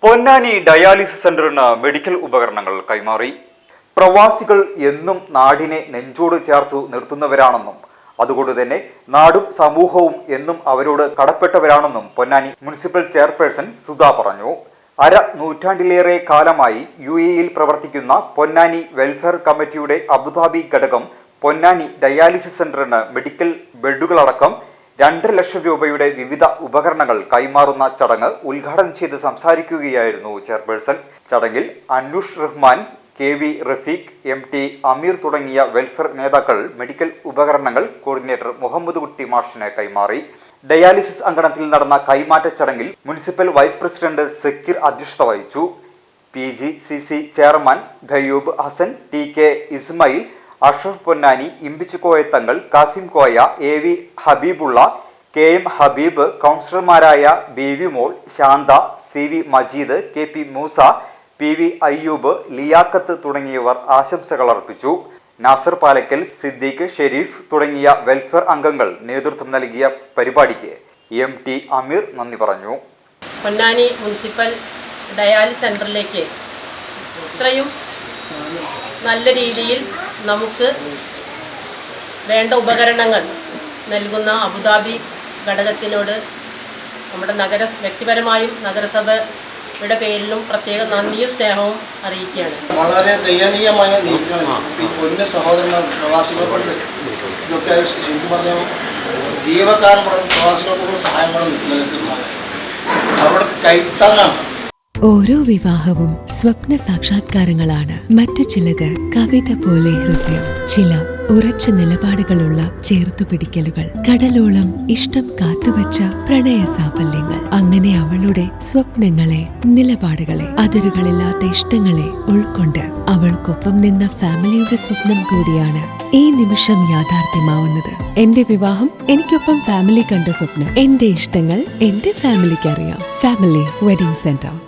Ponnani dialysis സെന്ററിന് medical ഉപകരണങ്ങൾ കൈമാറി. പ്രവാസികൾ എന്നും നാടിനെ നെഞ്ചോട് ചേർത്തു നിർത്തുന്നവരാണെന്നും അതുകൊണ്ട് തന്നെ നാടും സമൂഹവും എന്നും അവരോട് കടപ്പെട്ടവരാണെന്നും പൊന്നാനി മുനിസിപ്പൽ ചെയർപേഴ്സൺ സുധ പറഞ്ഞു. നൂറ്റാണ്ടിലേറെ കാലമായി UAE പ്രവർത്തിക്കുന്ന പൊന്നാനി വെൽഫെയർ കമ്മിറ്റിയുടെ അബുദാബി ഘടകം പൊന്നാനി ഡയാലിസിസ് സെന്ററിന് മെഡിക്കൽ ബെഡുകളടക്കം 2 ലക്ഷം രൂപയുടെ വിവിധ ഉപകരണങ്ങൾ കൈമാറുന്ന ചടങ്ങ് ഉദ്ഘാടനം ചെയ്ത് സംസാരിക്കുകയായിരുന്നു ചെയർപേഴ്സൺ. ചടങ്ങിൽ അന്നൂഷ് റഹ്മാൻ, KV റഫീഖ്, MT അമീർ തുടങ്ങിയ വെൽഫെയർ നേതാക്കൾ മെഡിക്കൽ ഉപകരണങ്ങൾ കോർഡിനേറ്റർ മുഹമ്മദ് കുട്ടി മാഷിന് കൈമാറി. ഡയാലിസിസ് അങ്കണത്തിൽ നടന്ന കൈമാറ്റ ചടങ്ങിൽ മുനിസിപ്പൽ വൈസ് പ്രസിഡന്റ് സക്കീർ അധ്യക്ഷത വഹിച്ചു. PGCC chairman Khayyoob Hassan, TK Ismail, Ashraf Ponnani, Imbichi Koyathangal, Kasim Koya, AV Habeebulla, KM Habeeb, കൗൺസിലർമാരായ BV മോൾ, Shantha, CV Majeed, KP Musa, PV Ayyub, Liaquat തുടങ്ങിയവർ ആശംസകൾ അർപ്പിച്ചു. നാസർ പാലക്കൽ, സിദ്ദീഖ്, ഷെരീഫ് തുടങ്ങിയ വെൽഫെയർ അംഗങ്ങൾ നേതൃത്വം നൽകിയ പരിപാടിക്ക് MT അമീർ നന്ദി പറഞ്ഞു. പൊന്നാനി മുനിസിപ്പൽ ഡയാലിസിസ് സെന്ററിലേക്ക് ഇത്രയും നല്ല രീതിയിൽ നമുക്ക് വേണ്ട ഉപകരണങ്ങൾ നൽകുന്ന അബുദാബി ഘടകത്തിനോട് നമ്മുടെ വ്യക്തിപരമായും നഗരസഭയുടെ പേരിലും പ്രത്യേക നന്ദിയും സ്നേഹവും അറിയിക്കുകയാണ്. വളരെ ദയനീയമായ നീക്കങ്ങൾ ഈ പൊന്നു സഹോദരന്മാർ പ്രവാസികൾക്കുണ്ട്. ഇതൊക്കെ ശരിക്കും പറഞ്ഞാൽ ജീവകാലം പ്രവാസികൾക്കുള്ള സഹായങ്ങളും നിലനിൽക്കുന്നു. അവരുടെ കൈത്താങ്ങാണ്. ഓരോ വിവാഹവും സ്വപ്ന സാക്ഷാത്കാരങ്ങളാണ്. മറ്റു ചിലത് കവിത പോലെ ഹൃദയം, ചില ഉറച്ച നിലപാടുകളുള്ള ചേർത്തുപിടിക്കലുകൾ, കടലോളം ഇഷ്ടം കാത്തുവച്ച പ്രണയ സാഫല്യങ്ങൾ. അങ്ങനെ അവളുടെ സ്വപ്നങ്ങളെ, നിലപാടുകളെ, അതിരുകളില്ലാത്ത ഇഷ്ടങ്ങളെ ഉൾക്കൊണ്ട് അവൾക്കൊപ്പം നിന്ന ഫാമിലിയുടെ സ്വപ്നം കൂടിയാണ് ഈ നിമിഷം യാഥാർത്ഥ്യമാവുന്നത്. എന്റെ വിവാഹം എനിക്കൊപ്പം ഫാമിലി കണ്ട സ്വപ്നം. എന്റെ ഇഷ്ടങ്ങൾ എന്റെ ഫാമിലിക്ക് അറിയാം. Family wedding centre.